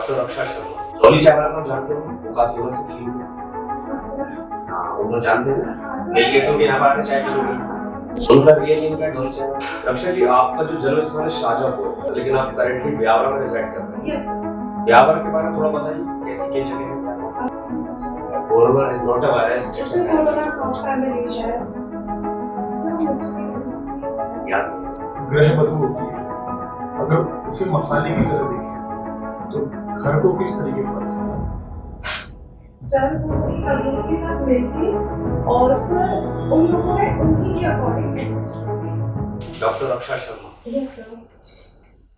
Doctor Akshay Sharma Dolly Chawla को जानते हो? वो काफी फेमस है फिल्म में। हाँ उनको जानते हैं ना? कई केसों के यहाँ पर आके चाय पीने उनका रियल नेम क्या है? डॉली चावला। अक्षय जी आपका जो जन्म स्थान है शाहजहांपुर है, लेकिन आप करेंटली ब्यावरा में रिसाइड कर रहे हैं। यस ब्यावरा के बारे में थोड़ा बताइए, कैसी क्या जगह है Biaora? Corona is not a virus, it's a corona family है। याद ग्रह बदू होती है। अगर उसे मसाले की तरह देखें तो घर को किस तरीके फर्क है? सर वो सब लोगों के साथ मिलके और सर उन लोगों ने उनकी के अकॉर्डिंग एडजस्ट किया। Doctor Akshay Sharma yes sir.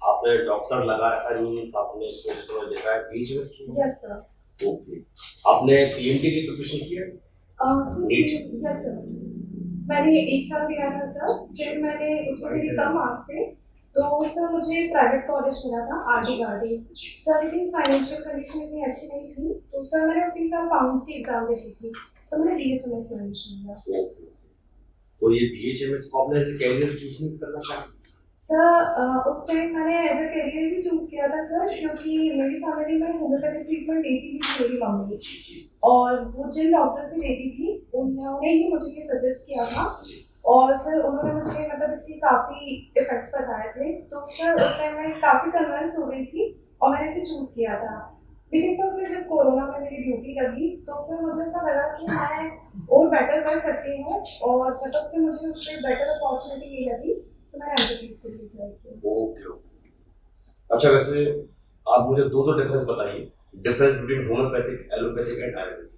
आपने डॉक्टर लगा रखा मींस आपने इसको समय देखा है बीएचएमएस की? Yes sir. ओके आपने पीएमटी की प्रिपरेशन की है? नीट? Yes sir. मैंने 1 साल दिया था सर, फिर मैंने उसमें मेरी कम मार्क्स थे तो सर मुझे प्राइवेट कॉलेज मिला था आरडी गार्डी सर, लेकिन फाइनेंशियल कंडीशन इतनी अच्छी नहीं थी तो सर मैंने उसी साल फाउंड की एग्जाम दे दी थी तो मैंने बीएचएमएस में एडमिशन लिया। तो ये बीएचएमएस को आपने कैरियर चूज नहीं करना चाहिए? सर उस टाइम मैंने एज अ करियर भी चूज किया था सर, क्योंकि मेरी फैमिली में होम्योपैथिक ट्रीटमेंट लेती थी मेरी मम्मी और वो जिन डॉक्टर से लेती थी उन्होंने ही मुझे ये सजेस्ट किया था और सर उन्होंने मुझे मतलब इसके काफ़ी इफेक्ट्स बताए थे तो सर उस टाइम मैं काफ़ी कन्विंस हो गई थी और मैंने इसे चूज़ किया था। लेकिन सर फिर जब कोरोना में मेरी ड्यूटी लगी तो फिर मुझे ऐसा लगा कि मैं और बेटर कर सकती हूँ और मतलब फिर मुझे उससे बेटर अपॉर्चुनिटी ये लगी तो मैंने एंट्रेंस से भी ट्राई किया। ओके अच्छा वैसे आप मुझे दो डिफरेंस बताइए, difference between homeopathic, allopathic and Ayurvedic.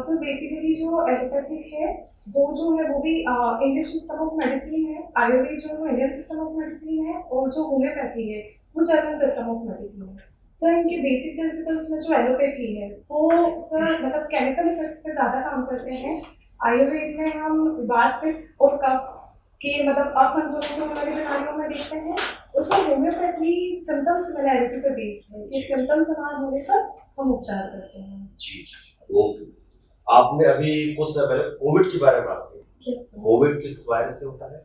Sir basically जो एलोपैथिक है वो जो है वो भी इंग्लिश सिस्टम ऑफ मेडिसिन है, आयुर्वेद जो है वो इंडियन सिस्टम ऑफ मेडिसिन है और जो होम्योपैथी है वो जर्मन सिस्टम ऑफ मेडिसिन है। सर इनके बेसिक प्रिंसिपल्स में जो एलोपैथी है वो सर मतलब केमिकल इफेक्ट्स पे ज़्यादा काम करते हैं। आयुर्वेद में हम बात पित्त और कफ के मतलब असंतुलन से होने वाली बीमारियों में देखते हैं और सर होम्योपैथी सिम्टम सिमिलैरिटी पे बेस्ड है कि सिम्टम समान होने पर हम उपचार करते हैं। जी ओके आपने अभी कुछ समय पहले कोविड के बारे में बात की। Yes sir. कोविड किस वायरस से होता है?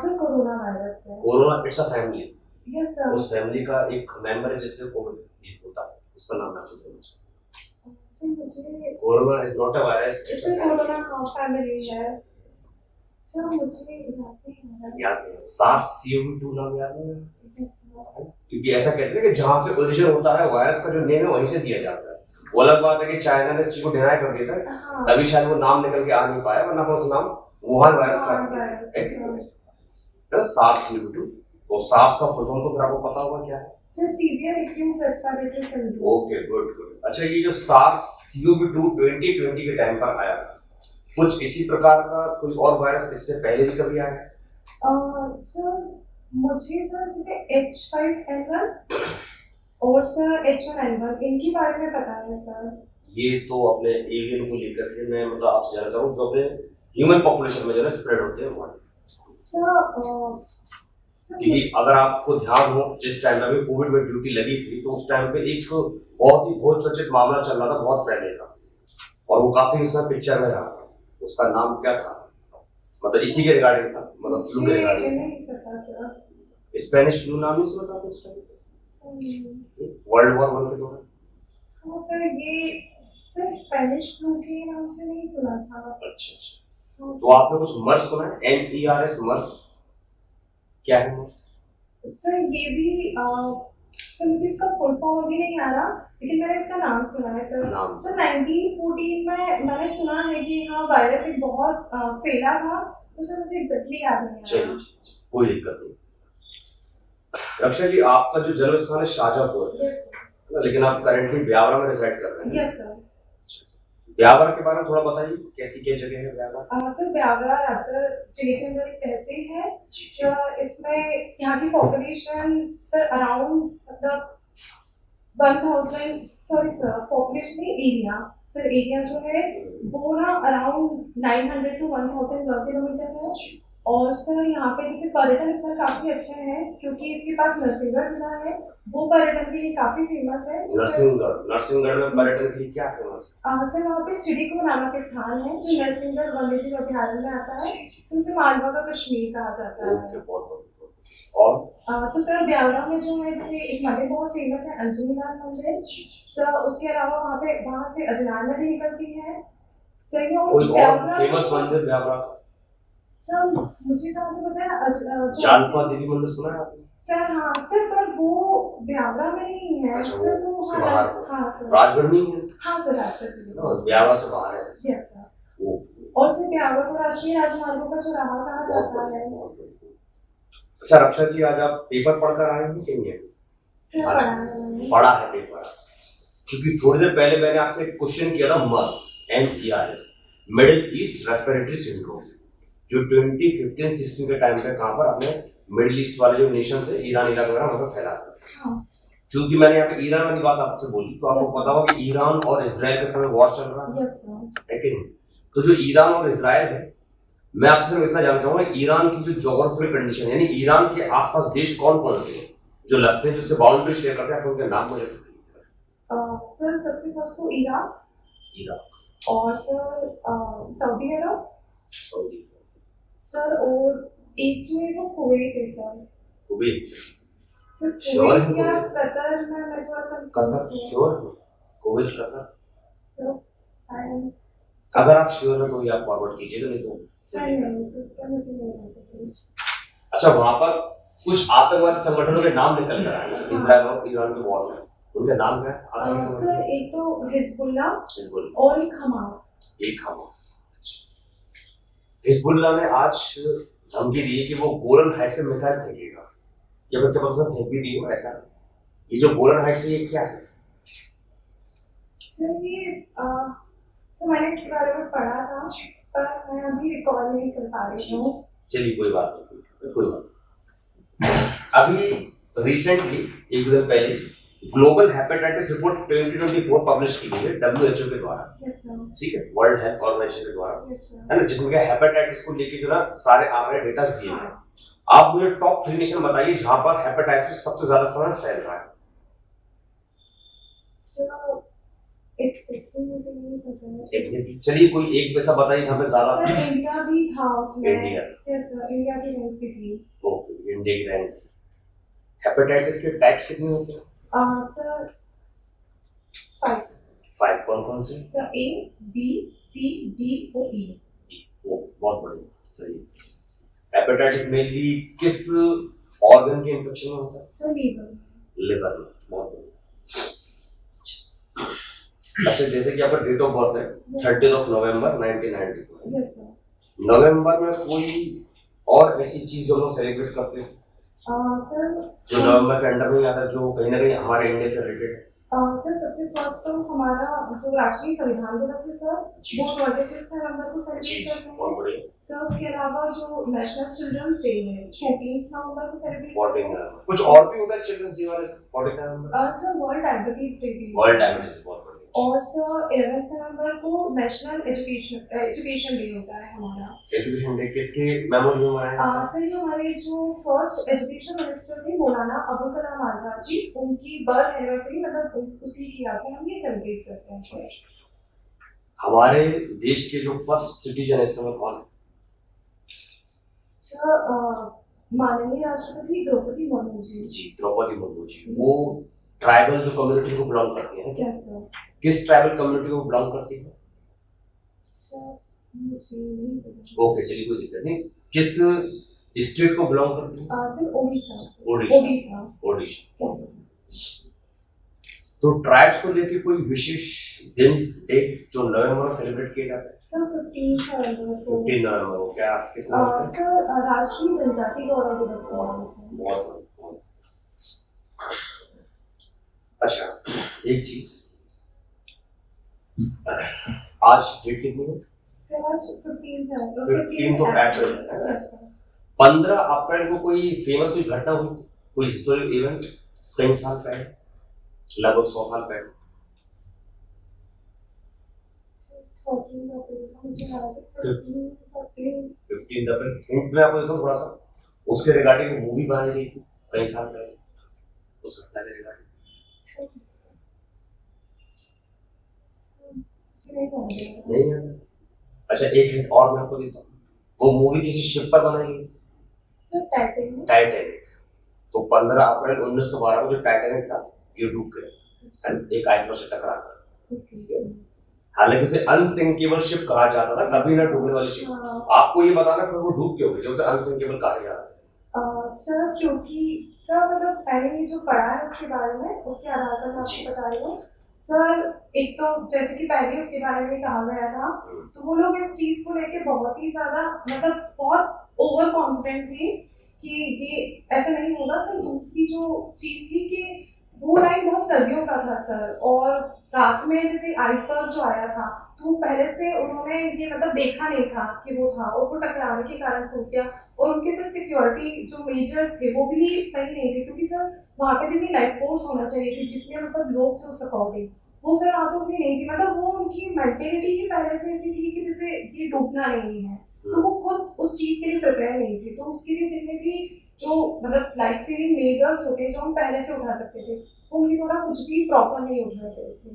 सर कोरोना वायरस है। Corona it's a family. Yes sir. उस फैमिली का एक मेंबर है जिससे कोविड होता है, उसका नाम बता दो मुझे। मुझे corona is not a virus, it's a corona family है। सर मुझे याद है SARS-CoV-2 नाम याद है? Yes sir. क्योंकि ऐसा कहते हैं कि जहाँ से ओरिजिन होता है वायरस का जो नेम है वहीं से दिया जाता है। वो अलग बात है कि चाइना ने इस चीज को डिनाई कर दिया था, हाँ। तभी शायद वो नाम निकल के आ नहीं पाया, वरना वो उस नाम वुहान वायरस का SARS-CoV-2 और SARS का फुल फॉर्म तो फिर आपको पता होगा क्या है? Sir severe acute respiratory syndrome. Okay good good. अच्छा ये जो SARS-CoV-2 2020 के टाइम पर आया था, कुछ इसी प्रकार का कोई और वायरस इससे पहले भी कभी आया है? सर मुझे सर जैसे H5N1 और सर H1N1 इनके बारे में पता है सर। ये तो अपने एवियन को लेकर थे, मैं मतलब आपसे जानना चाहूँ जो अपने ह्यूमन पॉपुलेशन में जो है स्प्रेड होते हैं वो सर क्योंकि अगर आपको ध्यान हो जिस टाइम में कोविड में ड्यूटी लगी थी तो उस टाइम पे एक बहुत चर्चित मामला चल रहा था बहुत पहले का और वो काफी इसमें पिक्चर में रहा था, उसका नाम क्या था? मतलब इसी के रिगार्डिंग था, मतलब फ्लू के रिगार्डिंग था। स्पेनिश फ्लू नाम नहीं सुना था उस टाइम वर्ल्ड वॉर 1 के दौरान? हाँ सर ये सर स्पेनिश फ्लू के नाम से नहीं सुना था। अच्छा तो आपने कुछ मर्स सुना है? MERS मर्स क्या है मर्स? सर ये भी सर मुझे इसका फुल फॉर्म अभी नहीं आ रहा लेकिन मैंने इसका नाम सुना है सर। सर 1914 में मैंने सुना है कि हाँ वायरस एक बहुत फैला था तो सर मुझे एग्जैक्टली याद नहीं आ रहा। कोई दिक्कत नहीं। रक्षा जी आपका जो जन्म स्थान है शाहजहांपुर है, लेकिन आप करेंटली ब्यावरा में रिसाइड कर रहे हैं। Yes sir. ब्यावरा के बारे में थोड़ा बताइए, कैसी क्या जगह है ब्यावरा? सर ब्यावरा राजगढ़ जिले के अंदर एक तहसील है सर, इसमें यहाँ की पॉपुलेशन सर अराउंड मतलब 1000 sorry sir population area sir area जो है वो ना अराउंड 900 to 1000 वर्ग किलोमीटर है और सर यहाँ पे जैसे पर्यटन स्थल काफी अच्छे हैं क्योंकि इसके पास नरसिंहगढ़ जिला है वो पर्यटन के लिए काफी फेमस है। नरसिंहगढ़ में पर्यटन के लिए क्या फेमस है? सर वहाँ पे चिड़िको नामक स्थान है जो नरसिंहगढ़ वन्यजीव अभयारण्य में आता है तो उसे मालवा का कश्मीर कहा जाता है। और तो सर ब्यावरा में जो है जैसे एक मंदिर बहुत फेमस है अंजनी नाथ मंदिर सर, उसके अलावा वहाँ से अजनान नदी निकलती है सर। ये कोई और ब्यावरा फेमस मंदिर ब्यावरा का? सर मुझे जहाँ तक पता है जालपा देवी मंदिर सुना है आपने? सर हाँ सर, पर वो ब्यावरा में नहीं है अच्छा, सर, वो उसके बाहर को। हाँ सर, राजगढ़ नहीं है? हाँ सर राजगढ़ जिले में। ब्यावरा से बाहर है। Yes sir. वो और सर ब्यावरा को राष्ट्रीय राजमार्गों का चौराहा कहा बहुत जाता बढ़िया, है। बहुत बढ़िया। अच्छा रक्षा जी, आज आप पेपर पढ़कर आए हैं कि नहीं आए? सर आज पढ़ा है मैंने। पढ़ा है पेपर? क्योंकि थोड़ी देर पहले मैंने आपसे एक क्वेश्चन किया था, मर्स MERS, middle east respiratory syndrome, जो 2015-16 के टाइम पे कहाँ पर अपने मिडिल ईस्ट वाले जो नेशन है, ईरान इराक वगैरह वहाँ पर फैला था। हाँ क्योंकि मैंने यहाँ पे ईरान वाली बात आपसे बोली, तो आपको पता होगा कि ईरान और इजराइल के समय वॉर चल रहा है, यस सर। है कि नहीं? तो जो ईरान और इजराइल है, मैं आपसे सिर्फ इतना जानना चाहूंगा, ईरान की जो ज्योग्राफिकल कंडीशन, यानी ईरान के आसपास देश कौन कौन से हैं जो लगते हैं, जिससे बाउंड्री शेयर करते हैं, आप उनके नाम मुझे बताइए। सर सबसे फर्स्ट तो इराक, इराक और सर सऊदी अरब सऊदी, सर, और एक जो है वो कुवैत है sir. Kuwait, sir sure Kuwait है या कुवैत? कतर में मैं थोड़ा कतर, कंफ्यूज हूँ श्योर है कुवैत, कतर? सर। आई अगर आप श्योर है तो ये आप फॉरवर्ड कीजिएगा, नहीं तो सर नहीं, तो क्या मुझे नहीं पता। अच्छा, वहां पर कुछ आतंकवादी संगठनों के नाम निकल कर आए हैं इजराइल और ईरान के वॉर में, उनके नाम क्या है आतंकवादी सर संगठन? एक तो हिजबुल्ला हिजबुल्लाह, और एक हमास। एक हमास। हिजबुल्लाह ने आज धमकी दी है कि वो गोलन हाइट से मिसाइल फेंकेगा, या फिर क्या पता फेंक भी दी हो ऐसा। ये जो गोलन हाइट से, ये क्या है? सर ये सर मैंने इसके बारे में पढ़ा था, पर मैं अभी रिकॉल नहीं कर पा रही हूँ। चलिए कोई बात नहीं, कोई बात नहीं। अभी रिसेंटली एक दो दिन पहले ग्लोबल हेपेटाइटिस रिपोर्ट 2024 पब्लिश की गई है WHO के द्वारा, यस सर, ठीक है, वर्ल्ड हेल्थ ऑर्गेनाइजेशन के द्वारा, यस सर। है ना, जिसमें क्या हेपेटाइटिस को लेके जो ना सारे आंकड़े डेटा दिए गए। हाँ आप मुझे टॉप 3 नेशन बताइए जहां पर हेपेटाइटिस सबसे ज्यादा समय फैल रहा है। सर एग्जैक्टली मुझे नहीं पता है। एग्जैक्टली, चलिए कोई एक वैसा बताइए जहां पे ज्यादा। सर इंडिया भी था उसमें। इंडिया, यस सर, इंडिया की रैंक भी थी। ओके, इंडिया की रैंक थी। हेपेटाइटिस के टाइप्स कितने होते हैं? सर 5 5, कौन कौन से? Sir A B C D और E। ओ, बहुत बढ़िया, सही। हेपेटाइटिस मेनली किस ऑर्गन के इन्फेक्शन में होता है? Sir liver. लिवर में, बहुत बढ़िया। अच्छा, जैसे कि आपका डेट ऑफ बर्थ है 30 नवंबर 1990, यस सर। नवंबर में कोई और ऐसी चीज जो हम लोग सेलिब्रेट करते हैं सर जो नवंबर के अंडर में आता है, जो कहीं ना कहीं हमारे इंडिया से रिलेटेड है? सर सबसे फर्स्ट तो हमारा जो राष्ट्रीय संविधान दिवस है सर, वो 26 नवंबर को सेलिब्रेट करते बहुत हैं बढ़िया। सर। उसके अलावा जो नेशनल चिल्ड्रंस डे है 14 नवंबर को सेलिब्रेट 14 नवंबर, कुछ और भी होता है चिल्ड्रंस डे वाले 14 नवंबर? सर वर्ल्ड डायबिटीज डे भी, वर्ल्ड डायबिटीज, बहुत बढ़िया। और सर 11 नवंबर को नेशनल एजुकेशन डे होता है हमारा। एजुकेशन डे किसके मेमोरी में मनाया जाता है? सर ये हमारे जो फर्स्ट एजुकेशन मिनिस्टर थे मौलाना अबुल कलाम आजाद जी, उनकी बर्थ एनिवर्सरी मतलब उसी की याद में हम ये सेलिब्रेट करते हैं सर। हमारे देश के जो फर्स्ट सिटीजन इस समय कौन है? सर माननीय राष्ट्रपति द्रौपदी मुर्मू जी। जी, द्रौपदी मुर्मू जी। वो ट्राइबल जो कम्युनिटी को बिलोंग करती है, यस सर। किस ट्राइबल कम्युनिटी को बिलोंग करती है? सर मुझे नहीं पता। ओके, चलिए कोई दिक्कत नहीं। किस स्टेट को बिलोंग करती है? Sir Odisha. Odisha, Odisha. Odisha. Yes sir. तो ट्राइब्स को लेके कोई विशेष दिन, डेट जो नवंबर में सेलिब्रेट किया जाता है? सर 15 नवंबर को। 15 नवंबर को, क्या किस नाम से? सर राष्ट्रीय जनजाति गौरव दिवस के नाम से। बहुत बहुत। अच्छा, एक चीज, आज डेट कितनी है? सर आज 15 है। 15 तो अप्रैल है। Yes sir. 15 अप्रैल को कोई फेमस कोई घटना हुई, कोई हिस्टोरिकल इवेंट कई साल पहले, लगभग 100 साल पहले? 15 अप्रैल हिंट में आपको देता हूँ थोड़ा सा, उसके रिगार्डिंग मूवी बनाई गई थी कई साल पहले, उस घटना के रिगार्डिंग। नहीं याद है? अच्छा, एक हिंट और मैं आपको देता हूँ, वो मूवी किसी शिप पर बनाई गई थी। Sir Titanic. टाइटैनिक। तो 15 अप्रैल 1912 को जो टाइटैनिक था ये डूब गया एक आइसबर्ग से टकराकर। ओके। हालांकि उसे अनसिंकेबल शिप कहा जाता था, कभी ना डूबने वाली शिप। हाँ। आपको ये बताना फिर वो डूब क्यों गई जो उसे अनसिंकेबल कहा जाता है? सर क्योंकि सर मतलब मैंने ये जो पढ़ा है उसके बारे में, उसके आधार पर मैं जी। आपको बता रही हूँ। सर एक तो जैसे कि पहले उसके बारे में कहा गया था, तो वो लोग इस चीज़ को लेके बहुत ही ज़्यादा मतलब बहुत ओवर कॉन्फिडेंट थे कि ये ऐसा नहीं होगा। सर दूसरी जो चीज़ थी कि वो टाइम बहुत सर्दियों का था सर, और रात में जैसे आइसबर्ग जो आया था तो पहले से उन्होंने ये मतलब देखा नहीं था कि वो था, और वो टकराने के कारण टूट गया। और उनके सर सिक्योरिटी जो मेजर्स थे वो भी सही नहीं थे, क्योंकि सर वहाँ पे जितनी लाइफ फोर्स होना चाहिए थी, जितने मतलब लोग थे उस अकॉर्डिंग, वो सर वहाँ पे उतनी नहीं थी। मतलब वो उनकी मेंटेलिटी ही पहले से ऐसी थी कि जैसे ये डूबना नहीं है, तो वो खुद उस चीज़ के लिए प्रिपेयर नहीं थे। तो उसके लिए जितने भी जो मतलब लाइफ सेविंग मेजर्स होते हैं जो हम पहले से उठा सकते थे, वो उनकी थोड़ा कुछ भी प्रॉपर नहीं उठाए गए थे।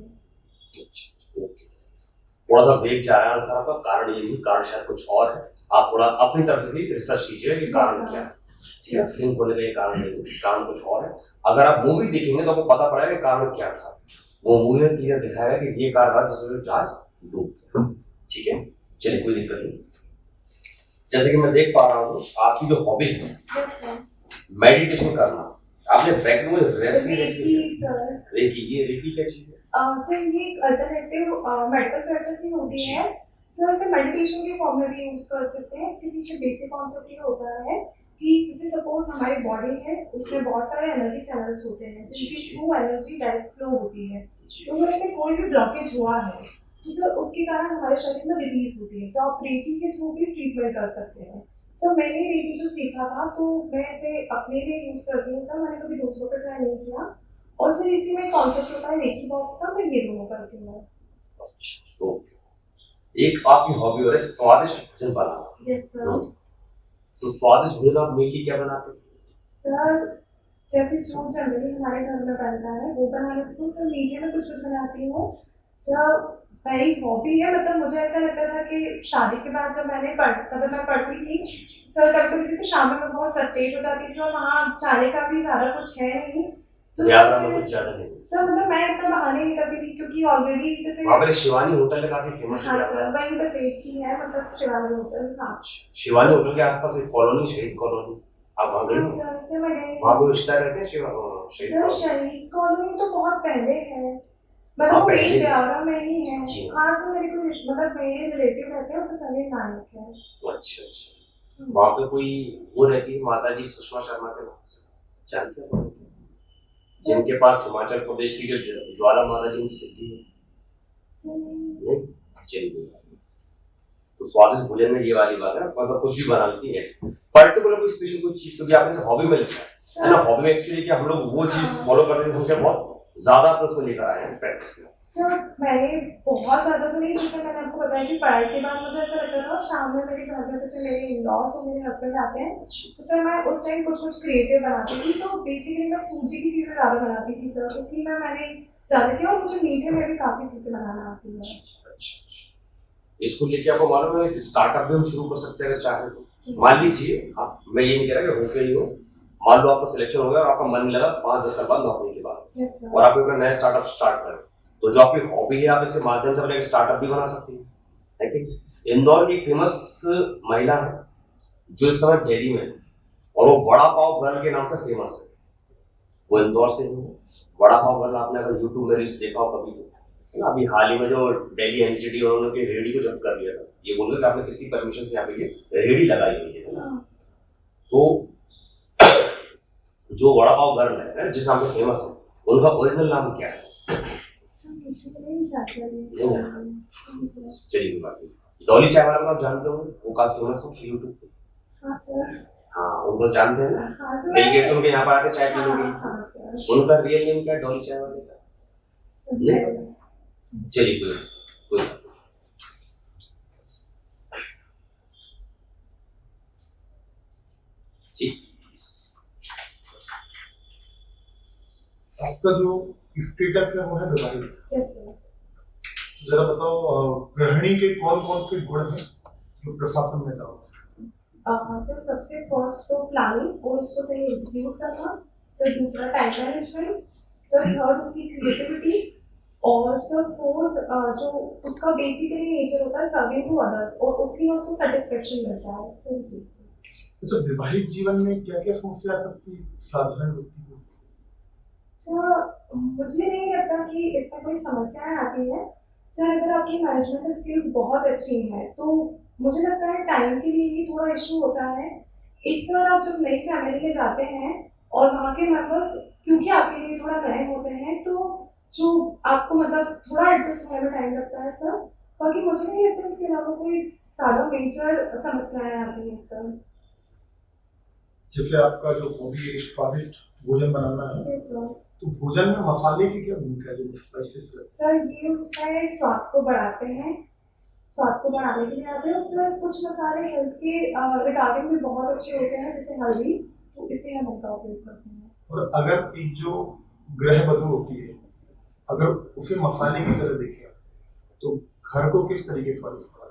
थोड़ा सा वेग जा रहा है आंसर आपका, कारण ये नहीं, कारण शायद कुछ और है। आप थोड़ा अपनी तरफ से रिसर्च कीजिए कि कारण क्या है। ठीक है, सिंक होने का ये कारण नहीं, कारण कुछ और है। अगर आप मूवी देखेंगे तो आपको पता पड़ेगा कि कारण क्या था। वो मूवी में क्लियर दिखाया कि ये कारण रहा जिसमें जहाज डूब गया। ठीक है, चलिए कोई दिक्कत नहीं। जैसे कि मैं देख पा रहा हूँ आपकी जो हॉबी है यस सर। मेडिटेशन करना, आपने बैक में रेकी ये रेकी क्या चीज है? सर ये एक अल्टरनेटिव मेडिकल प्रैक्टिस ही होती है सर। इसे मेडिटेशन के फॉर्म में भी यूज कर सकते हैं। इसके पीछे बेसिक कॉन्सेप्ट ये होता है कि जैसे सपोज हमारी बॉडी है, उसमें बहुत सारे एनर्जी चैनल्स होते हैं जिनके थ्रू एनर्जी डायरेक्ट फ्लो होती है। तो अगर कोई भी ब्लॉकेज हुआ है तो सर उसके कारण हमारे शरीर में डिजीज होती है, तो आप रेकी के थ्रू भी ट्रीटमेंट कर सकते हैं। सर मैंने रेकी जो सीखा था तो मैं इसे अपने लिए यूज करती हूँ सर, मैंने कभी दूसरों पर ट्राई नहीं किया। और सर इसी में कॉन्सेप्ट होता है रेकी बॉक्स का, मैं ये दोनों करती हूँ। तो एक आपकी हॉबी और स्वादिष्ट भोजन बनाना। Yes sir. तो स्वादिष्ट भोजन आप मेनली क्या बनाते हैं? सर जैसे जो जनरली हमारे घर में बनता है वो बना लेती हूँ सर। मीठे में कुछ कुछ बनाती हूँ सर। मेरी हॉबी है, मतलब मुझे ऐसा लगता था कि शादी के बाद जब मैं पढ़ती थी सर, कभी कभी जैसे शाम में मैं बहुत फ्रस्ट्रेट हो जाती थी और वहाँ जाने का भी ज़्यादा कुछ है नहीं, तो ज्यादा में कुछ ज्यादा नहीं सर मतलब मैं इतना बाहर नहीं निकलती थी क्योंकि ऑलरेडी जैसे वहाँ पर शिवानी होटल है, काफी फेमस हाँ है। सर वहीं बस एक ही है, मतलब शिवानी होटल। हाँ शिवानी होटल के आसपास एक कॉलोनी, शहीद कॉलोनी, आप वहाँ गए हो? सर मैं गई। वहाँ पे रिश्ता रहते हैं शहीद सर कॉलोनी। शहीद कॉलोनी तो बहुत पहले है, हाँ, मतलब पहले मेरी प्यारा में ही है। जी हाँ सर मेरे कोई मतलब मेरे रिलेटिव रहते हैं, उनका समीर नायक है। अच्छा। वहाँ पे कोई वो रहती है माता जी सुषमा शर्मा के नाम से, जानते हैं? जिनके पास हिमाचल प्रदेश की जो ज्वाला माता जी की सिद्धि है। नहीं, चलिए तो स्वादिष्ट भोजन में ये वाली बात है, मतलब कुछ भी बना लेती है पर्टिकुलर कोई स्पेशल कोई चीज, क्योंकि आपने हॉबी में लिखा है ना, हॉबी में एक्चुअली कि हम लोग वो चीज फॉलो करते हैं, हम क्या बहुत ज्यादा अपने उसमें लेकर आए हैं प्रैक्टिस में। सर मैंने बहुत ज़्यादा तो नहीं, जैसे मैंने आपको बताया कि पढ़ाई के बाद मुझे ऐसा लगता था शाम में मेरे घर में जैसे मेरे इन-लॉज और मेरे हस्बैंड आते हैं तो सर मैं उस टाइम कुछ कुछ क्रिएटिव बनाती थी। तो बेसिकली मैं सूजी की चीज़ें ज़्यादा बनाती थी सर, उसी में मैंने ज़्यादा किया, और मुझे मीठे में भी काफ़ी चीज़ें बनाना आती है। इसको लेके आपको मालूम है स्टार्टअप भी हम शुरू कर सकते हैं अगर चाहे तो। मान लीजिए मैं ये नहीं कह रहा कि हो के नहीं हो, मान लो आपका सिलेक्शन हो गया और आपका मन लगा 5-10 साल बाद नौकरी के बाद, और आप अपना नया स्टार्टअप स्टार्ट करें, तो जो आपकी हॉबी है आप इसके माध्यम से अपना एक स्टार्टअप भी बना सकती है कि इंदौर की एक फेमस महिला है जो इस समय दिल्ली में है, और वो बड़ा पाव गर्ल के नाम से फेमस है। वो इंदौर से है। बड़ा पाव गर्ल आपने अगर यूट्यूब में रील्स देखा हो कभी तो ना, अभी हाल ही में जो दिल्ली एनसीटी और उन्होंने रेडी को जब्त कर लिया था, ये बोल कि आपने किसकी परमिशन से यहाँ पे ये रेडी लगाई हुई है ना। तो जो बड़ा पाव गर्ल है जिस नाम से फेमस है, उनका ओरिजिनल नाम क्या है? चलिए बात नहीं, डॉली चाय वाला को आप जानते होंगे, वो काफी फेमस है यूट्यूब पे। हाँ सर। हाँ उनको जानते हैं ना, हाँ सर। बिल गेट्स उनके यहाँ पर आके चाय पीने के। हाँ सर। उनका रियल नेम क्या है डॉली चाय वाले का? नहीं पता। चलिए कोई आपका जो स्टेटस है वो है विवाहित। Yes sir. जरा बताओ गृहिणी के कौन कौन से गुण हैं जो प्रशासन में जाओ? सर सबसे फर्स्ट तो प्लानिंग और उसको सही एग्जीक्यूट करना, सर दूसरा टाइम मैनेजमेंट, सर थर्ड उसकी क्रिएटिविटी, और सर फोर्थ जो उसका बेसिकली नेचर होता है सर्विंग टू अदर्स, और उसकी उसको सेटिस्फेक्शन मिलता है सर ये। अच्छा, वैवाहिक जीवन में क्या क्या समस्या आ सकती है साधारण व्यक्ति को? सर मुझे नहीं लगता कि इसमें कोई समस्याएं आती हैं सर। अगर आपकी मैनेजमेंट स्किल्स बहुत अच्छी हैं तो मुझे लगता है टाइम के लिए ही थोड़ा इशू होता है। एक सर आप जब नई फैमिली में जाते हैं और वहाँ के मेंबर्स क्योंकि आपके लिए थोड़ा नए होते हैं तो जो आपको मतलब थोड़ा एडजस्ट होने में टाइम लगता है सर। बाकी मुझे नहीं लगता इसके अलावा कोई ज़्यादा मेजर समस्याएं आती हैं सर। जैसे आपका जो हॉबी है स्वादिष्ट भोजन बनाना है, यस सर। तो भोजन में मसाले की क्या भूमिका है? जो स्पाइसेस रहते सर ये उसमें स्वाद को बढ़ाते हैं, स्वाद को बढ़ाने के लिए आते हैं। और सर कुछ मसाले हेल्थ के रिगार्डिंग भी बहुत अच्छे होते हैं जैसे हल्दी, तो इसलिए हम उनका उपयोग करते हैं। हैं, और अगर एक जो गृह वधू होती है अगर उसे मसाले की तरह देखें तो घर को किस तरीके से फर्क पड़ा?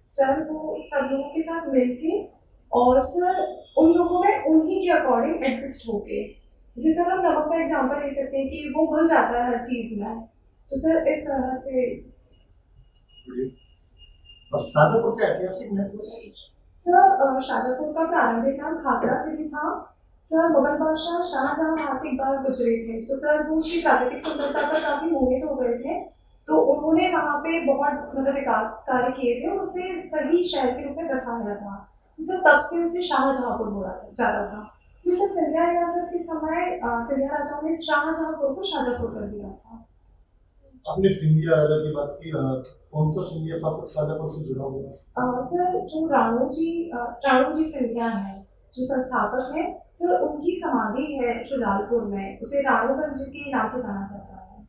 सर वो सब लोगों के साथ मिलके और सर उन लोगों में उन्हीं के अकॉर्डिंग एडजस्ट होके, जैसे सर हम नमक का एग्जांपल ले सकते हैं कि वो घुल जाता है हर चीज में, तो सर इस तरह से। और शाजापुर का ऐतिहासिक महत्व है? सर शाजापुर का प्रारंभिक नाम खागरा किला था। सर मुगल बादशाह शाहजहां वहाँ से एक बार गुजरे थे, तो सर वो उसकी प्राकृतिक सुंदरता पर काफी मोहित हो गए थे, तो उन्होंने वहाँ पे बहुत मतलब विकास कार्य किए थे और उसे सही शहर के रूप में बसाया था। तो सर तब से उसे शाहजहांपुर बोला जाता था। फिर सर सिंधिया रियासत के समय सिंधिया राजाओं ने शाहजहांपुर को शाजापुर कर दिया था। आपने सिंधिया राजा की बात की, कौन सा सिंधिया शासक शाजापुर से जुड़ा हुआ है? सर जो राणू जी सिंधिया हैं जो संस्थापक हैं सर, उनकी समाधि है शुजालपुर में, उसे राणूगंज के नाम से जाना जाता है।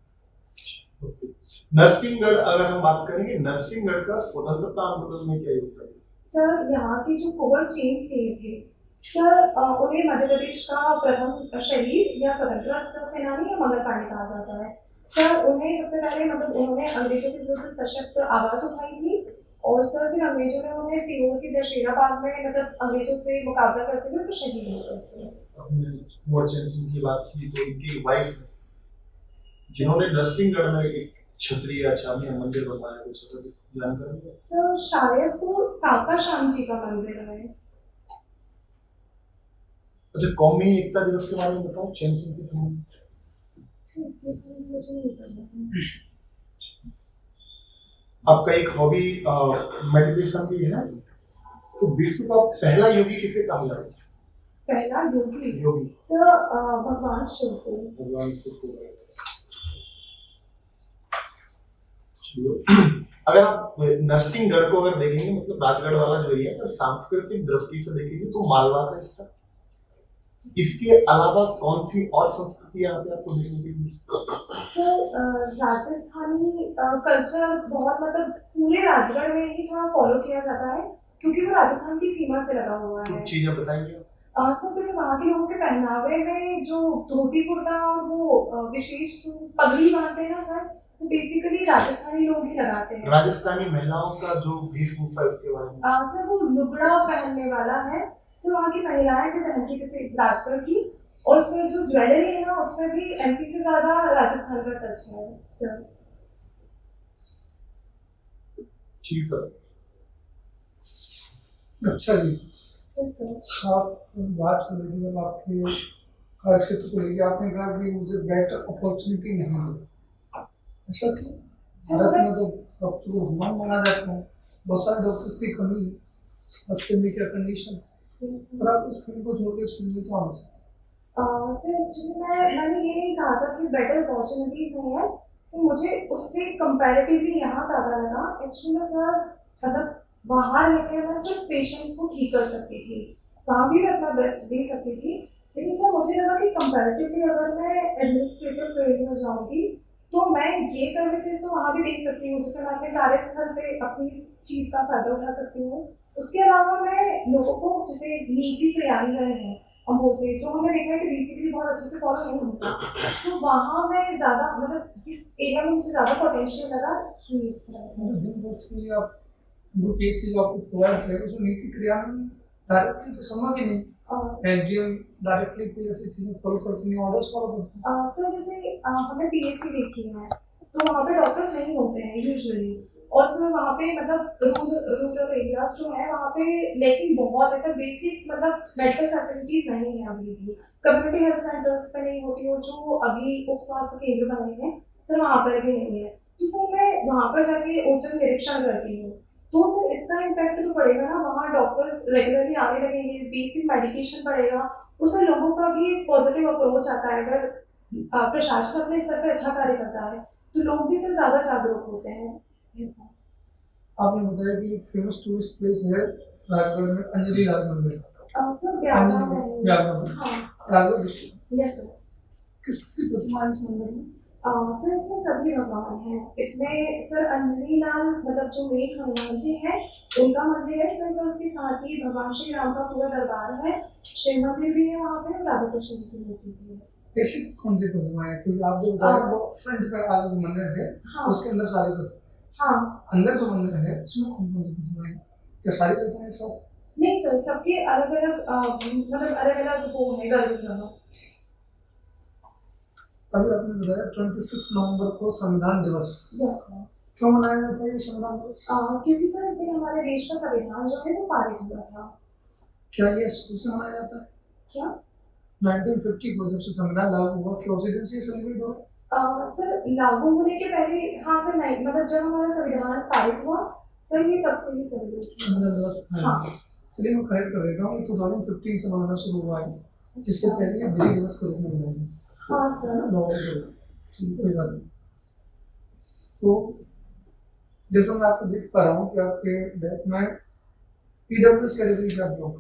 नरसिंहगढ़, अगर हम बात करेंगे नरसिंहगढ़ का स्वतंत्रता आंदोलन में क्या योगदान है? सर यहाँ के जो कुंवर चेन सिंह थे सर, उन्हें मध्य प्रदेश का प्रथम शहीद या स्वतंत्रता सेनानी या मंगल पांडे कहा जाता है। सर उन्हें सबसे पहले मतलब उन्होंने अंग्रेजों के विरुद्ध सशक्त आवाज उठाई थी, और सर फिर अंग्रेजों ने उन्हें सीहोर की दशहरा बाग में मतलब अंग्रेजों से मुकाबला करते हुए तो शहीद हो गए थे। आपने कुंवर चैन सिंह की बात की, तो इनकी वाइफ जिन्होंने नरसिंहगढ़ में एक क्षत्रिय आचार्य मंदिर बनवाया, कुछ जानकारी है? सर शायद वो साका श्याम जी का मंदिर है। अच्छा, कौमी एकता दिवस के बारे में बताओ, चैन सिंह के संबंध। मुझे नहीं पता। आपका एक हॉबी मेडिटेशन भी है, तो विश्व का पहला योगी किसे कहा जाता है? पहला योगी योगी सर भगवान शिव को। भगवान शिव को। अगर आप नरसिंहगढ़ को अगर देखेंगे, मतलब राजगढ़ वाला जो एरिया है, सांस्कृतिक दृष्टि से देखेंगे तो मालवा का हिस्सा, इसके अलावा कौन सी और संस्कृति यहाँ पे आपको देखने के लिए? सर राजस्थानी कल्चर बहुत मतलब पूरे राजगढ़ में ही थोड़ा फॉलो किया जाता है क्योंकि वो राजस्थान की सीमा से लगा हुआ है। कुछ चीजें बताएंगे सर जैसे वहाँ के लोगों के पहनावे में जो धोती कुर्ता और वो विशेष जो पगड़ी बांधते हैं ना सर, वो बेसिकली राजस्थानी लोग ही लगाते हैं। राजस्थानी महिलाओं का जो वेशभूषा है उसके बारे में? सर वो लुगड़ा पहनने वाला है सर, वहाँ की महिलाएं भी पहनती जैसे राजगढ़ की, और सर जो ज्वेलरी है ना उसमें भी एमपी से ज्यादा राजस्थान का टच है सर। ठीक सर। अच्छा जी, सर आप बात सुन रही थी आपके कार्य क्षेत्र को लेकर, आपने कहा कि मुझे बेटर अपॉर्चुनिटी नहीं मिली, ऐसा क्यों? भारत में तो डॉक्टर को भगवान माना जाता है, बहुत सारे डॉक्टर्स की कमी है, स्वास्थ्य में क्या कंडीशन है, सर आप उस फील्ड को छोड़ के इस फील्ड में क्यों आना चाहते हैं? सर एक्चुअली मैंने ये नहीं कहा था कि बेटर अपॉर्चुनिटीज नहीं है सर, मुझे उससे कंपैरेटिवली यहाँ ज़्यादा लगा। एक्चुअली मैं सर मतलब बाहर लेकर मैं सिर्फ पेशेंट्स को ठीक कर सकती थी, वहाँ भी मैं अपना बेस्ट दे सकती थी, लेकिन सर मुझे लगा कि कंपैरेटिवली अगर मैं एडमिनिस्ट्रेटिव फील्ड में जाऊँगी तो मैं ये सर्विसेज तो वहाँ भी देख सकती हूँ, जैसे मैं अपने कार्यस्थल पे अपनी इस चीज़ का फायदा उठा सकती हूँ। उसके अलावा मैं लोगों को जैसे नीति क्रियान्वयन है हम बोलते हैं, जो हमने देखा है कि बेसिकली बहुत अच्छे से फॉलो नहीं होता, तो वहाँ मैं ज़्यादा मतलब इस एरिया में मुझे ज़्यादा पोटेंशियल लगा कि जिन पोस्ट के लिए आप जो पीएससी जो आपको प्रोवाइड करेगा उसमें नीति क्रियान्वयन डायरेक्टली तो संभव ही नहीं। एसडीएम डायरेक्टली कोई ऐसी चीजें फॉलो करती नहीं, ऑर्डर्स फॉलो करते हैं। सर जैसे हमने पीएससी देखी है तो वहाँ पे डॉक्टर्स नहीं होते हैं यूजुअली, और सर वहाँ पे मतलब रूरल एरियाज जो है वहाँ पे लेकिन बहुत ऐसा बेसिक मतलब मेडिकल फैसिलिटीज नहीं है अभी भी। कम्युनिटी हेल्थ सेंटर्स पे नहीं होती, और जो अभी उप स्वास्थ्य केंद्र बने हैं सर वहाँ पर भी नहीं है। तो सर मैं वहाँ पर जाके औचक निरीक्षण करती हूँ, तो सर इसका इम्पैक्ट तो पड़ेगा ना, वहाँ डॉक्टर्स रेगुलरली आने लगेंगे, बेसिक मेडिकेशन पड़ेगा, और सर लोगों का भी पॉजिटिव अप्रोच आता है। अगर प्रशासन अपने स्तर पर अच्छा कार्य करता है तो लोग भी सर ज़्यादा जागरूक होते हैं। ऐसा आपने बताया कि एक फेमस टूरिस्ट प्लेस है राजगढ़ में अंजलि लाल मंदिर। सर ब्यावरा में, ब्यावरा, हाँ राजगढ़ डिस्ट्रिक्ट। Yes sir. किसकी प्रतिमा है इस मंदिर में? सर इसमें सभी भगवान हैं। इसमें सर अंजलि लाल मतलब जो मेन हनुमान जी हैं उनका मंदिर है सर, तो उसके साथ ही भगवान श्री राम का पूरा दरबार है, शिव मंदिर भी है वहाँ पे, और राधा कृष्ण जी की मूर्ति भी है। बेसिक कौन सी प्रतिमा है? क्योंकि आप जो बता रहे हैं वो फ्रंट पे आगे जो मंदिर है हाँ उसके अंदर सारी प्रतिमा, हाँ अंदर जो मंदिर है उसमें कौन कौन सी प्रतिमा है? क्या सारी प्रतिमा एक साथ? नहीं सर, सबके अलग अलग मतलब अलग अलग वो है गर्भगृह। अभी आपने बताया 26 नवंबर को संविधान दिवस। Yes sir. क्यों मनाया जाता है ये संविधान दिवस? क्योंकि सर इस दिन हमारे देश का संविधान जो है वो पारित हुआ था। क्या ये शुरू से मनाया जाता है? क्या 1950 को जब से संविधान लागू हुआ क्या उसी दिन से सेलिब्रेट हो? सर लागू होने के पहले, हाँ सर नहीं, मतलब जब हमारा संविधान पारित हुआ सर ये तब से ही सेलिब्रेट संविधान दिवस। हाँ चलिए मैं करेक्ट कर देता हूँ, 2015 से मनाना शुरू हुआ है, जिससे पहले ये विजय दिवस के रूप में मनाया गया। हाँ सर। कोई बात नहीं। तो जैसा मैं आपको देख पा रहा हूँ कि आपके डेस्क में ईडब्ल्यूएस कैटेगरी से आप लोग,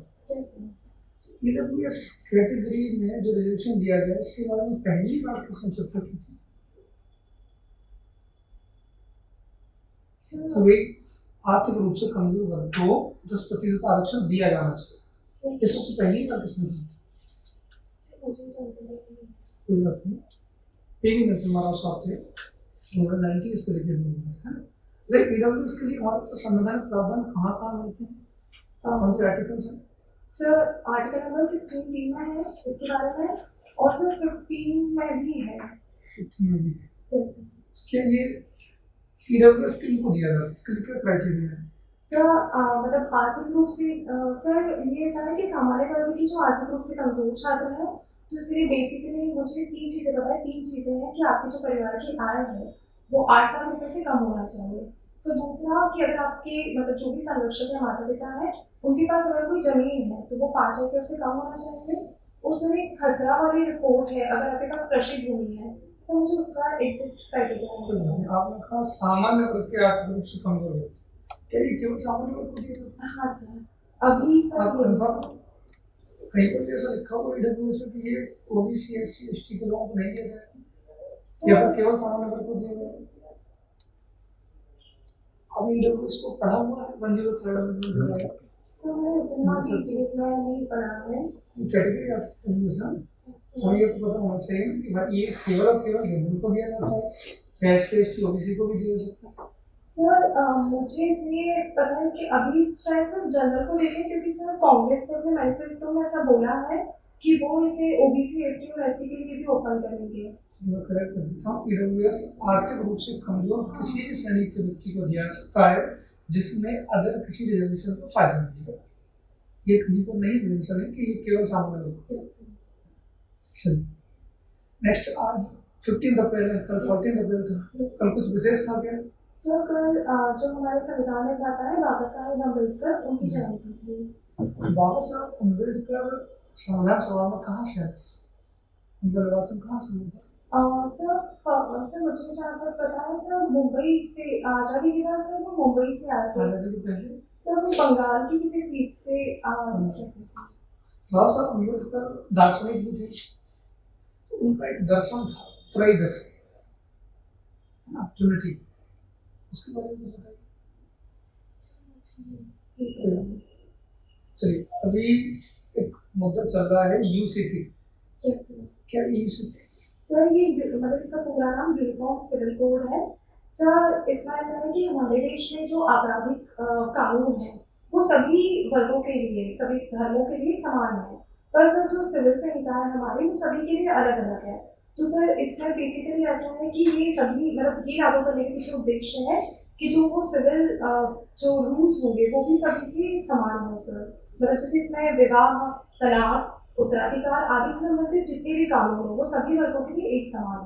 ईडब्ल्यूएस कैटेगरी में जो रिजर्वेशन दिया गया इसके बारे में पहली बार किसने चर्चा की थी? तो वही आर्थिक रूप से कमजोर वर्ग को 10% आरक्षण दिया जाना चाहिए, ये सबसे पहली बार किसने की? कोई बात नहीं, पीवी नरसिम्हा राव साहब थे, 1990 के रिलेटेड में है ना। जैसे ईडब्ल्यूएस के लिए हमारे पास संवैधानिक प्रावधान कहाँ मिलते हैं, कौन से आर्टिकल्स हैं? सर आर्टिकल नंबर 16 में है इसके बारे में, और सर 15 में भी है। 15 में भी है। Yes sir. क्या ये ईडब्ल्यूएस किनको दिया जाता है, इसके लिए क्या क्राइटेरिया है? सर मतलब आर्थिक रूप से सर ये ऐसा है कि सामान्य वर्ग की जो आर्थिक रूप से कमजोर छात्र है, तो इसके लिए बेसिकली मुझे 3 चीज़ें पता है। 3 चीज़ें हैं कि आपके जो परिवार की आय है वो 8 लाख रुपये से कम होना चाहिए। सो दूसरा कि अगर आपके मतलब जो भी संरक्षक या माता पिता है उनके पास अगर कोई ज़मीन है तो वो 5 एकड़ से कम होना चाहिए। उसमें एक खसरा वाली रिपोर्ट है अगर आपके पास कृषि भूमि है। सर मुझे उसका एग्जैक्ट क्राइटेरिया आपने कहा सामान्य वर्ग के आर्थिक रूप से कमजोर व्यक्ति, क्या ये केवल सामान्य वर्ग को दिया जाता है? हाँ सर। अभी सर कहीं पर भी ऐसा लिखा हुआ ईडब्ल्यूएस में कि ये ओबीसी एससी एसटी के लोगों को नहीं दिया जाएगा या फिर केवल सामान्य वर्ग को दिया जाएगा? आपने ईडब्ल्यूएस को पढ़ा हुआ है 103 में? सर मैंने उतना डिटेल में नहीं पढ़ा है। कैटेगरी ऑफ ईडब्ल्यूएस हमें ये तो पता होना चाहिए ना कि भाई ये केवल जनरल को दिया जाता है, एससी एसटी ओबीसी को भी दिया जा सकता है। सर मुझे इसलिए पता है कि अभी शायद सिर्फ जनरल को देखें, क्योंकि सर कांग्रेस ने अपने मैनिफेस्टो में ऐसा बोला है कि वो इसे ओबीसी एसटी और एससी के लिए भी ओपन करेंगे। मैं करेक्ट कर देता हूँ, ईडब्ल्यूएस आर्थिक रूप से कमजोर किसी भी श्रेणी के व्यक्ति को दिया जा सकता है जिसने अदर किसी रिजर्वेशन को फायदा नहीं दिया। ये कहीं पर नहीं मेंशन है कि ये केवल सामान्य लोग को। चलिए नेक्स्ट, आज 15 अप्रैल है, कल 14 अप्रैल था, कल कुछ विशेष था क्या? सर कल जो हमारे संविधान निर्माता है बाबा साहेब अम्बेडकर, उनकी जयंती थी। बाबा साहब अम्बेडकर संविधान सभा में कहाँ से आए, उनका निर्वाचन कहाँ से हुआ? सर मुझे जहाँ तक पता है सर मुंबई से, आज़ादी के बाद सर वो मुंबई से आए थे। आज़ादी के पहले सर वो बंगाल की किसी सीट से बाबा साहब अम्बेडकर दार्शनिक भी थे, उनका एक दर्शन था त्रय दर्शन, यूनिटी, उसके बारे में बताइए। चलिए अभी एक मुद्दा चल रहा है यूसीसी। क्या यूसीसी? सर ये मतलब इसका पूरा नाम यूनिफॉर्म सिविल कोड है। सर इसमें ऐसा है कि हमारे देश में जो आपराधिक कानून है वो सभी वर्गों के लिए, सभी धर्मों के लिए समान है, पर सर जो सिविल संहिता है हमारी वो सभी के लिए अलग अलग है। तो सर इसमें बेसिकली ऐसा है कि ये सभी मतलब ये लागू करने के पीछे उद्देश्य है कि जो वो सिविल जो रूल्स होंगे वो भी सभी के समान हो सर। मतलब जैसे इसमें विवाह, तलाक, उत्तराधिकार आदि से संबंधित जितने भी कानून हो वो सभी वर्गों के लिए एक समान हो।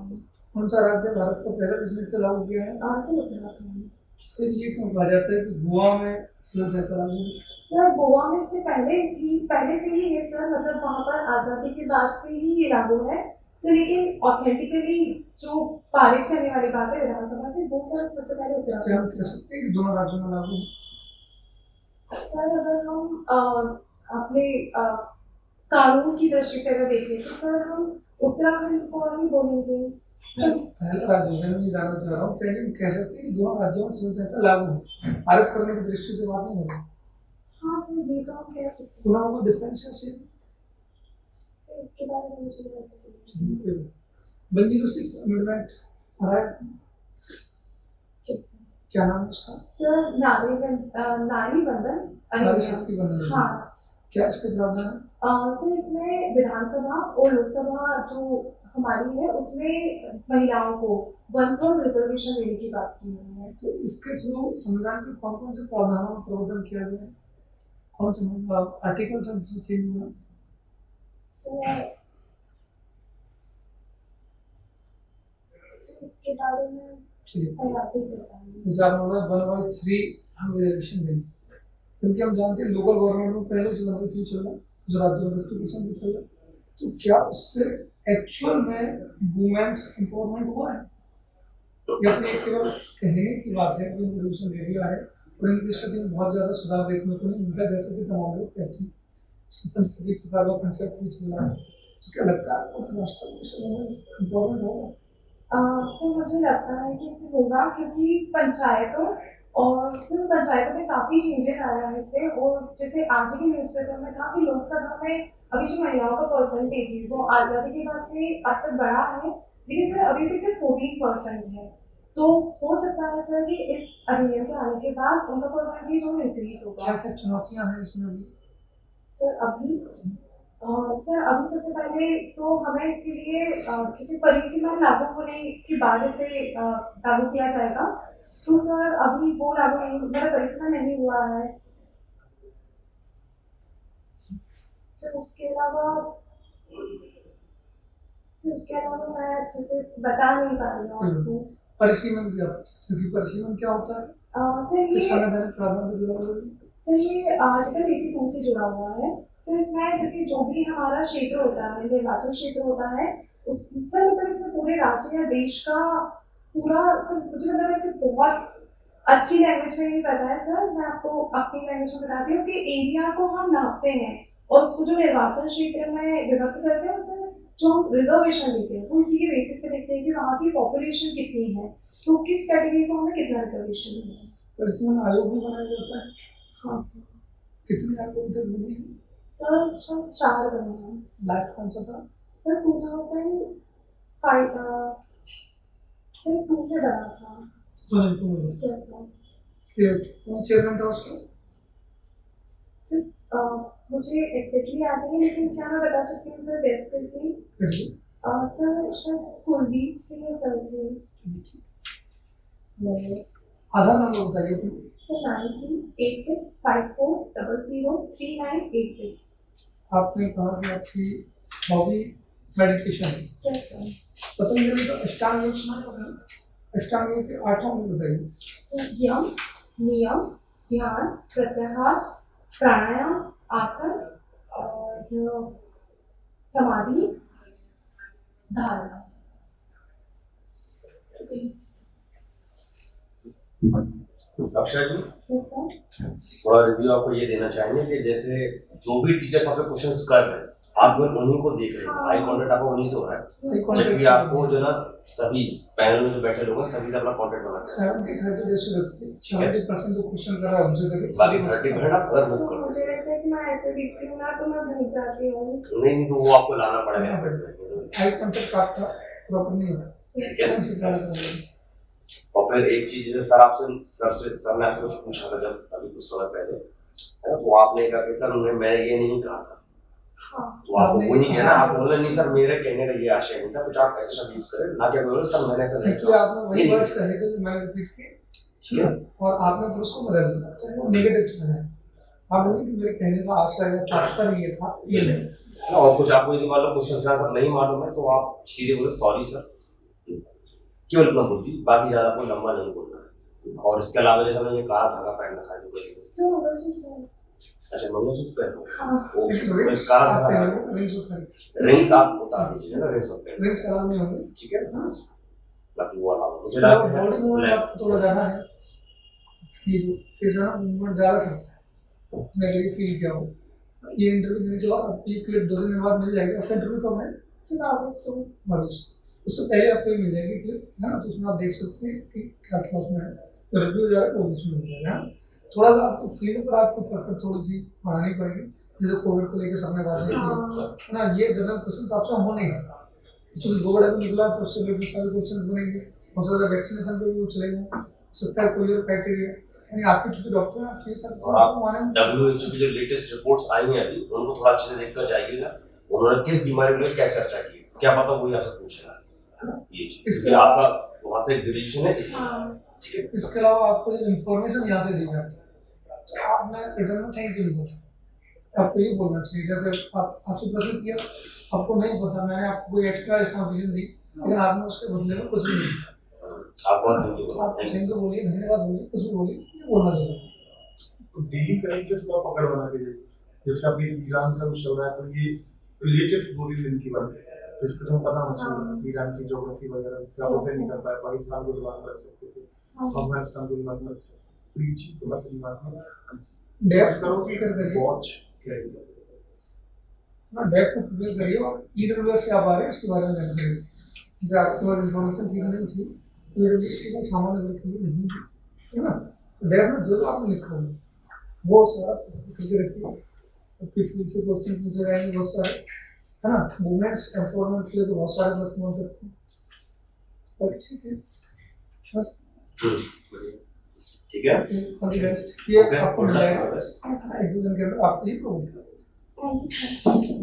कौन सा राज्य भारत का पहला जिसने इसे लागू किया है? सर उत्तराखंड। फिर ये क्यों कहा जाता है कि गोवा में सिविल संहिता लागू है? सर गोवा में इससे पहले थी, पहले से ही है सर, मतलब वहाँ पर आज़ादी के बाद से ही ये लागू है सर, लेकिन ऑथेंटिकली जो पारित करने वाली बात है विधानसभा से वो सर सबसे पहले क्या उत्तराखंड। हम कह सकते हैं कि दोनों राज्यों में लागू है? सर अगर हम अपने कानून की दृष्टि से अगर देखें तो सर हम उत्तराखंड को ही बोलेंगे। पहला राज्य है, मैं ये जानना चाह रहा हूँ क्या हम कह सकते हैं कि दोनों राज्यों में सिविल संहिता लागू है? पारित करने की दृष्टि से बात नहीं हो रही। हाँ सर ये तो हम कह सकते हैं दोनों में कोई डिफरेंस है सर, इसके बारे में मुझे नहीं पता। बंदी को 6th अमेंडमेंट पढ़ा है? ठीक सर। क्या नाम है उसका? सर नारी वंदन नारी अधिनियम। शक्ति वंदन। हाँ क्या इसके प्रावधान है? सर इसमें विधानसभा और लोकसभा जो हमारी है उसमें महिलाओं को 1/3 रिजर्वेशन देने की बात की हुई है। तो इसके थ्रू संविधान के कौन कौन से प्रावधानों में परिवर्तन किया गया है? कौन से आर्टिकल से चेंज हुआ? सर इसके बारे में ठीक है, तैयारी करवाएंगे। जैसे आपने बोला 1/3 हम रिजर्वेशन देंगे, क्योंकि हम जानते हैं लोकल गवर्नमेंट में पहले से 1/3 चल रहा है, कुछ राज्यों में 50% भी चल रहा है। तो क्या उससे एक्चुअल में वुमेन्स एम्पावरमेंट हुआ है या फिर ये केवल कहने की बात है कि रिजर्वेशन दे दिया है और इनकी स्थिति में बहुत ज़्यादा सुधार देखने को नहीं मिलता, जैसे कि तमाम लोग कहते हैं? एक प्रकार का कंसेप्ट भी चल रहा है। तो क्या लगता है आपको कि वास्तव में इससे वुमेन एम्पावरमेंट होगा? सर मुझे लगता है कि इससे होगा, क्योंकि पंचायतों में काफ़ी चेंजेस आया है इससे। और जैसे आज ही के न्यूज़पेपर में था कि लोकसभा में अभी जो महिलाओं का परसेंटेज है वो आज़ादी के बाद से अब तक बढ़ा है, लेकिन सर अभी भी सिर्फ 14% है। तो हो सकता है सर कि इस अधिनियम के आने के बाद उनका परसेंटेज और इंक्रीज होगा। क्या क्या चुनौतियाँ हैं इसमें अभी? सर अभी सबसे पहले तो हमें इसके लिए जैसे परिसीमा लागू होने के बाद इसे लागू किया जाएगा। तो सर अभी वो लागू नहीं, मतलब परिसीमा नहीं हुआ है सर। उसके अलावा मैं अच्छे से बता नहीं पा रही हूँ आपको। परिसीमन क्या क्योंकि परिसीमन क्या होता है? सर किस ये संवैधानिक प्रावधान से जुड़ा हुआ है? सर ये आर्टिकल 82 से जुड़ा हुआ है सर। इसमें जैसे जो भी हमारा क्षेत्र होता है, निर्वाचन क्षेत्र होता है, उस सर मतलब इसमें पूरे राज्य या देश का पूरा सर, मुझे मतलब ऐसे बहुत अच्छी लैंग्वेज में नहीं पता है सर, मैं आपको अपनी लैंग्वेज में बताती हूँ कि एरिया को हम नापते हैं और उसको जो निर्वाचन क्षेत्र में विभक्त करते हैं उसमें जो हम रिजर्वेशन देते हैं वो इसी के बेसिस पे देखते हैं कि वहाँ की पॉपुलेशन कितनी है, तो किस कैटेगरी को हमें कितना रिजर्वेशन है। परिसीमन आयोग भी बनाया जाता है? हाँ सर। कितने आयोग तक बने हैं? सर 4 बने हैं। लास्ट कौन सा था? सर 2005 सर 2 में बना था। Yes sir. कौन चेयरमैन था उसका? सर मुझे एग्जैक्टली याद नहीं, लेकिन क्या मैं बता सकती हूँ सर गैस करके? सर शायद कुलदीप सिंह सर थे। आधार नंबर बताइए अपना। सर 938654003986। आपने कहा कि आपकी हॉबी मेडिटेशन है। Yes sir. पतंजलि का अष्टांग योग सुना है आपने? अष्टांग योग के 8 अंग बताइए। यम, नियम, ध्यान, प्रत्याहार, प्राणायाम, आसन और समाधि, धारणा। अक्षय जी यस सर। थोड़ा रिव्यू आपको ये देना चाहेंगे कि जैसे जो भी टीचर्स आपसे क्वेश्चंस कर रहे हैं आप केवल उन्हीं को देख रहे हैं, आई कांटेक्ट आपको उन्हीं से हो रहा है, जबकि आपको जो ना सभी पैनल में जो बैठे लोग हैं सभी से अपना कांटेक्ट बना के 70-30 रेशियो रखिए। 70% जो क्वेश्चन कर रहा है उनसे करिए, बाकी 30% आप अदर बुक कर मुझे लगता है कि मैं ऐसे दिखती हूँ ना तो मैं भूल जाती हूँ। नहीं तो वो आपको लाना पड़ेगा। आई कांटेक्ट आपका प्रॉपर नहीं है। ठीक है। और फिर एक चीज जैसे सर ने आपसे कुछ पूछा था जब अभी कुछ समय पहले, है ना, तो आपने कहा कि सर मैं ये नहीं कहा था, हाँ तो आपको वो नहीं कहना, आप बोलना नहीं सर मेरे कहने का ये आशय नहीं था, कुछ आप ऐसे शब्द यूज करें ना, क्या बोलो सर मैंने ऐसा नहीं एक्चुअली कहा, आपने वही ये नहीं वर्ड्स कहे थे जो मैंने रिपीट किए, ठीक है। और आपने फिर उसको बदल दिया, तो वो नेगेटिव चला जाए। आप बोलिए कि मेरे कहने का आशय या तात्पर्य ये था, ये नहीं। और कुछ आपको यदि मान लो क्वेश्चन आंसर नहीं मालूम है तो आप सीधे बोले सॉरी सर, केवल इतना बोल दीजिए, बाकी ज्यादा आपको लंबा नहीं बोलना है। और इसके अलावा जैसे मैंने ये कहा धागा पहनना खाए तो कोई सर मंगलसूत्र पहना। अच्छा मंगलसूत्र पहनो, हाँ वो रिंग्स काला आप धागा, पहने, रिंग्स उतारिए, रिंग्स आप उतार दीजिए ना, रिंग्स होते हैं, रिंग्स अलाउ नहीं होंगे। ठीक है। बाकी वो अलावा मुझे तो लगता है बॉडी मूवमेंट आपको थोड़ा ज़्यादा है, ये जो फेस है ना मूवमेंट ज़्यादा करता है, मैं ये फील किया हूँ। ये इंटरव्यू देने के बाद आपको ये क्लिप 2 दिन बाद मिल जाएगी। आपका इंटरव्यू कब है? सुबह अगस्त को। बाईस। उससे पहले आपको ये मिल जाएगी क्लिप, है ना, तो उसमें आप देख सकते हैं कि क्या क्या उसमें है, रिव्यू जो है वो उसमें मिल जाएगा। थोड़ा सा आपको फील्ड पर आपको पकड़ थोड़ी सी बढ़ानी पड़ेगी, जैसे कोविड को लेकर सबने बात की है ना, ये जनरल क्वेश्चन आपसे होने हैं, क्योंकि कोविड अभी निकला तो उससे रिलेटेड सारे क्वेश्चन बनेंगे, हो सकता है वैक्सीनेशन पे भी वो चलेगा, हो सकता है कोई और क्राइटेरिया, यानी आपके चूंकि डॉक्टर हैं आप ये सब और आप WHO की जो लेटेस्ट रिपोर्ट्स आई हैं अभी उनको थोड़ा अच्छे से देखकर जाइएगा, उन्होंने किस बीमारी को लेकर क्या चर्चा की, क्या पता वही आपसे पूछेगा, है ना, ये चीज इसलिए आपका वहाँ से ग्रेजुएशन है इसलिए, ठीक है। इसके अलावा आपको जो इन्फॉर्मेशन यहाँ से दी जाती है तो आपने रिटर्न में थैंक यू बोला, आपको ये बोलना चाहिए। जैसे आपसे प्रश्न किया, आपको नहीं पता, मैंने आपको कोई एक्स्ट्रा इन्फॉर्मेशन दी, लेकिन आपने उसके बदले में कुछ भी नहीं दिया, आप बहुत थैंक यू, आप थैंक यू बोलिए, धन्यवाद बोलिए, कुछ भी बोलिए, ये बोलना जरूरी है। तो डेली करंट के थोड़ा पकड़ बना के देखो, जैसे अभी ईरान का कुछ चल रहा है तो ये लेटेस्ट 2 दिन की बात है, तो इसको तो पता होना चाहिए ईरान की ज्योग्राफी वगैरह, इससे आप उसे नहीं कर पाए, पाकिस्तान को दिमाग में रख सकते थे, अफगानिस्तान को दिमाग में रख सकते थे, तो ये चीज थोड़ा सा दिमाग में डेप्थ करो कि वॉच कैरी करो ना, डेप को प्रिपेयर करिए। और ईडब्ल्यूएस से आप आ रहे हैं इसके बारे में जानकारी, जैसे आपके पास इन्फॉर्मेशन ठीक नहीं थी, ईडब्ल्यूएस के पास सामान्य वर्ग के लिए नहीं है ना, तो डेप में जो आपने लिखा होगा वो सारा करके रखिए, आपकी फील्ड से क्वेश्चन पूछे जाएंगे बहुत सारे, है ना, वुमेन्स एम्पावरमेंट के लिए तो बहुत सारे प्रश्न बन सकते हैं, और ठीक है बस ठीक है, ऑल द बेस्ट, ये आपको मिल जाएगा 1-2 दिन के अंदर, आपको ये प्रोवाइड करेंगे। Thank you.